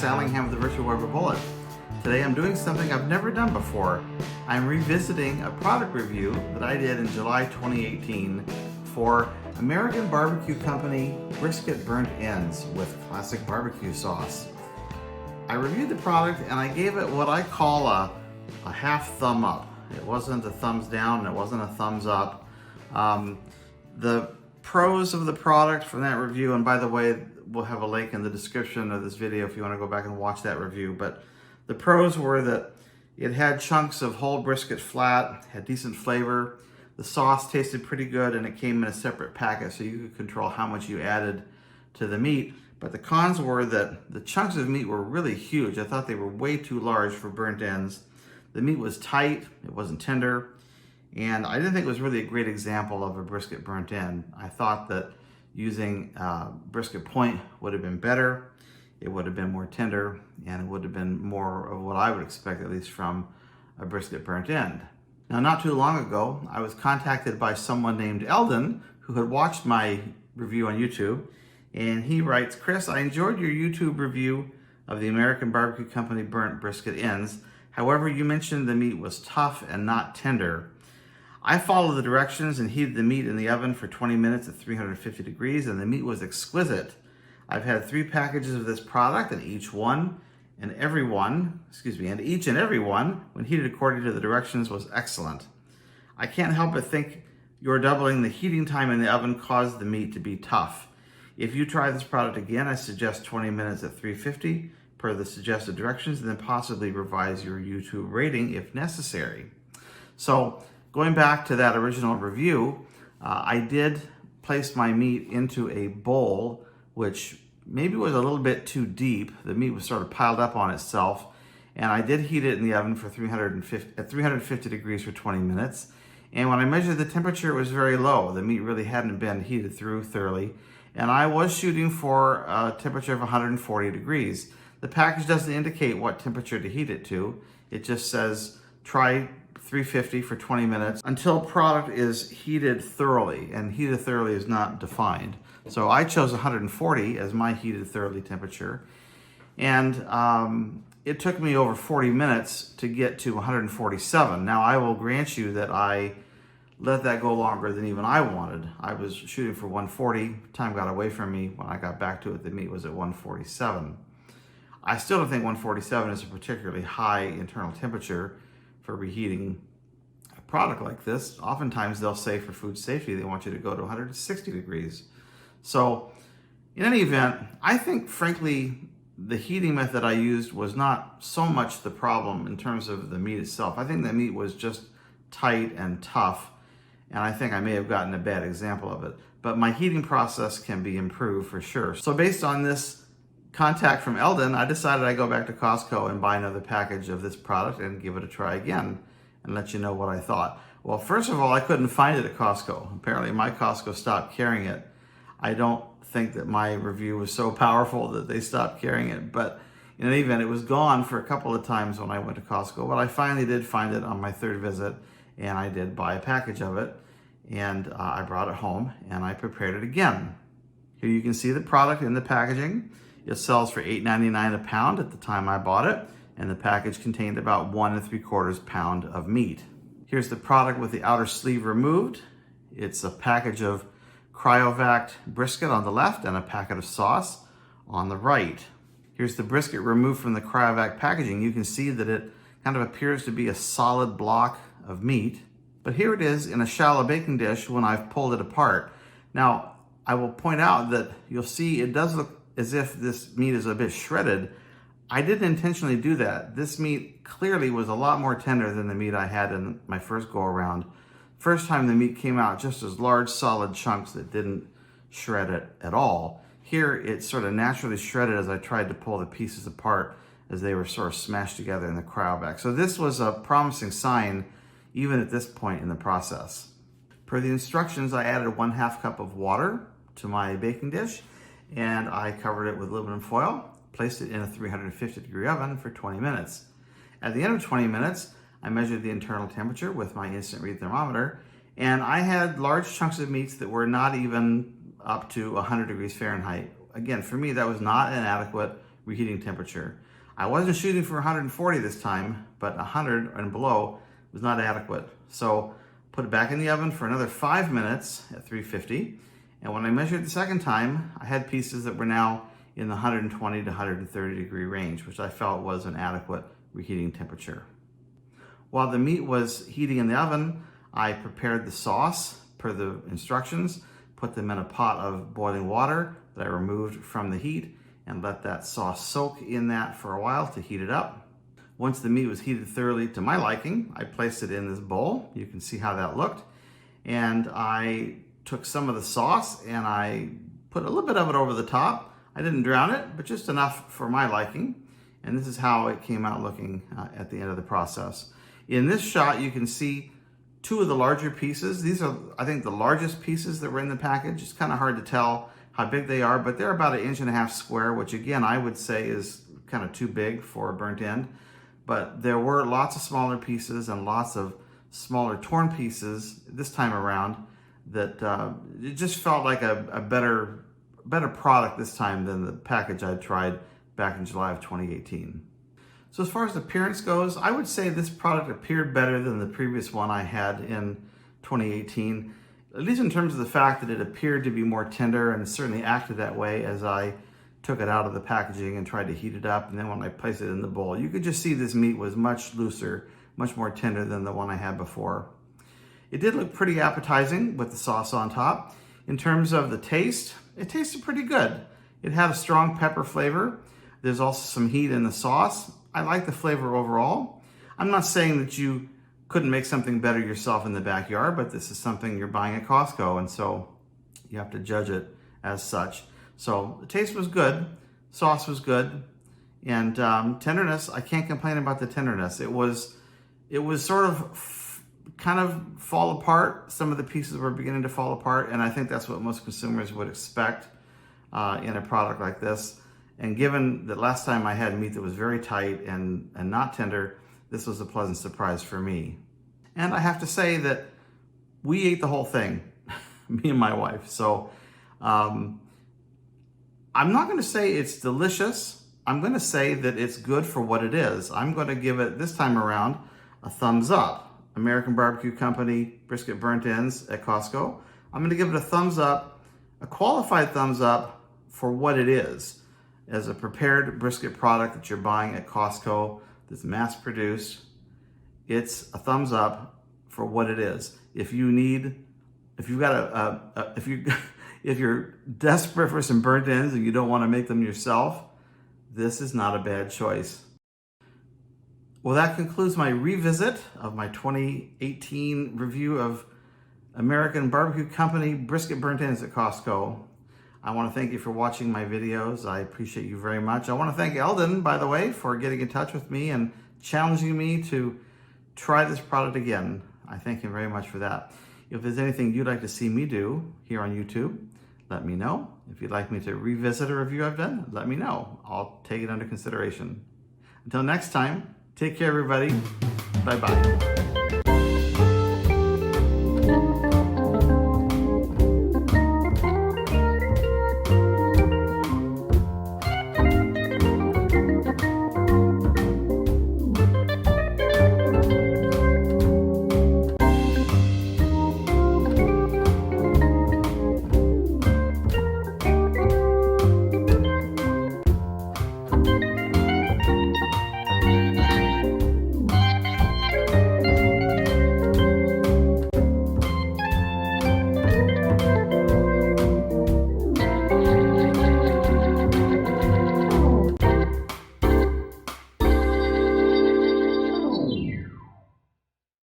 Allingham with the Virtual Weber Bullet. Today I'm doing something I've never done before. I'm revisiting a product review that I did in July 2018 for American Barbecue Company Brisket Burnt Ends with classic barbecue sauce. I reviewed the product and I gave it what I call a half thumb up. It wasn't a thumbs down and it wasn't a thumbs up. The pros of the product from that review, and by the way, we'll have a link in the description of this video if you want to go back and watch that review, but the pros were that it had chunks of whole brisket flat, had decent flavor, the sauce tasted pretty good, and it came in a separate packet so you could control how much you added to the meat. But the cons were that the chunks of meat were really huge. I thought they were way too large for burnt ends. The meat was tight, it wasn't tender, and I didn't think it was really a great example of a brisket burnt end. I thought that using brisket point would have been better. It would have been more tender, and it would have been more of what I would expect, at least from a brisket burnt end. Now, not too long ago, I was contacted by someone named Eldon who had watched my review on YouTube, and he writes, "Chris, I enjoyed your YouTube review of the American Barbecue Company burnt brisket ends. However, you mentioned the meat was tough and not tender. I followed the directions and heated the meat in the oven for 20 minutes at 350 degrees, and the meat was exquisite. I've had 3 packages of this product, and each and every one, when heated according to the directions, was excellent. I can't help but think your doubling the heating time in the oven caused the meat to be tough. If you try this product again, I suggest 20 minutes at 350 per the suggested directions, and then possibly revise your YouTube rating if necessary." So going back to that original review, I did place my meat into a bowl, which maybe was a little bit too deep. The meat was sort of piled up on itself, and I did heat it in the oven for 350 degrees for 20 minutes. And when I measured the temperature, it was very low. The meat really hadn't been heated through thoroughly, and I was shooting for a temperature of 140 degrees. The package doesn't indicate what temperature to heat it to. It just says try 350 for 20 minutes until product is heated thoroughly, and heated thoroughly is not defined. So I chose 140 as my heated thoroughly temperature, and it took me over 40 minutes to get to 147. Now, I will grant you that I let that go longer than even I wanted. I was shooting for 140. Time got away from me. When I got back to it, the meat was at 147. I still don't think 147 is a particularly high internal temperature for reheating a product like this. Oftentimes they'll say for food safety, they want you to go to 160 degrees. So in any event, I think frankly, the heating method I used was not so much the problem in terms of the meat itself. I think the meat was just tight and tough, and I think I may have gotten a bad example of it. But my heating process can be improved for sure. So based on this contact from Eldon, I decided I'd go back to Costco and buy another package of this product and give it a try again and let you know what I thought. Well, first of all, I couldn't find it at Costco. Apparently my Costco stopped carrying it. I don't think that my review was so powerful that they stopped carrying it, but in any event, it was gone for a couple of times when I went to Costco, but I finally did find it on my 3rd visit, and I did buy a package of it, and I brought it home and I prepared it again. Here you can see the product in the packaging. It sells for $8.99 a pound at the time I bought it, and the package contained about 1 3/4 pound of meat. Here's the product with the outer sleeve removed. It's a package of cryovac brisket on the left and a packet of sauce on the right. Here's the brisket removed from the cryovac packaging. You can see that it kind of appears to be a solid block of meat, but here it is in a shallow baking dish when I've pulled it apart. Now, I will point out that you'll see it does look as if this meat is a bit shredded. I didn't intentionally do that. This meat clearly was a lot more tender than the meat I had in my first go around. First time the meat came out just as large solid chunks that didn't shred it at all. Here it sort of naturally shredded as I tried to pull the pieces apart as they were sort of smashed together in the cryovac. So this was a promising sign even at this point in the process. Per the instructions, I added 1/2 cup of water to my baking dish, and I covered it with aluminum foil, placed it in a 350 degree oven for 20 minutes. At the end of 20 minutes, I measured the internal temperature with my instant read thermometer, and I had large chunks of meats that were not even up to 100 degrees Fahrenheit. Again, for me, that was not an adequate reheating temperature. I wasn't shooting for 140 this time, but 100 and below was not adequate. So put it back in the oven for another 5 minutes at 350. And when I measured the second time, I had pieces that were now in the 120 to 130 degree range, which I felt was an adequate reheating temperature. While the meat was heating in the oven, I prepared the sauce per the instructions, put them in a pot of boiling water that I removed from the heat, and let that sauce soak in that for a while to heat it up. Once the meat was heated thoroughly to my liking, I placed it in this bowl. You can see how that looked. And I took some of the sauce and I put a little bit of it over the top. I didn't drown it, but just enough for my liking. And this is how it came out looking at the end of the process. In this shot, you can see two of the larger pieces. These are, I think, the largest pieces that were in the package. It's kind of hard to tell how big they are, but they're about 1.5 inches square, which again, I would say is kind of too big for a burnt end. But there were lots of smaller pieces and lots of smaller torn pieces this time around that it just felt like a better product this time than the package I tried back in July of 2018. So as far as appearance goes, I would say this product appeared better than the previous one I had in 2018, at least in terms of the fact that it appeared to be more tender, and it certainly acted that way as I took it out of the packaging and tried to heat it up. And then when I placed it in the bowl, you could just see this meat was much looser, much more tender than the one I had before. It did look pretty appetizing with the sauce on top. In terms of the taste, it tasted pretty good. It had a strong pepper flavor. There's also some heat in the sauce. I like the flavor overall. I'm not saying that you couldn't make something better yourself in the backyard, but this is something you're buying at Costco, and so you have to judge it as such. So the taste was good, sauce was good, and tenderness, I can't complain about the tenderness. It was sort of kind of fall apart. Some of the pieces were beginning to fall apart, and I think that's what most consumers would expect in a product like this. And given that last time I had meat that was very tight and not tender, this was a pleasant surprise for me. And I have to say that we ate the whole thing, me and my wife. So I'm not going to say it's delicious. I'm going to say that it's good for what it is. I'm going to give it, this time around, a thumbs up. American Barbecue Company brisket burnt ends at Costco. I'm going to give it a thumbs up, a qualified thumbs up for what it is. As a prepared brisket product that you're buying at Costco that's mass produced, it's a thumbs up for what it is. If you're desperate for some burnt ends and you don't want to make them yourself, this is not a bad choice. Well, that concludes my revisit of my 2018 review of American Barbecue Company brisket burnt ends at Costco. I want to thank you for watching my videos. I appreciate you very much. I want to thank Eldon, by the way, for getting in touch with me and challenging me to try this product again. I thank him very much for that. If there's anything you'd like to see me do here on YouTube, let me know. If you'd like me to revisit a review I've done, let me know. I'll take it under consideration. Until next time, take care, everybody. Bye-bye.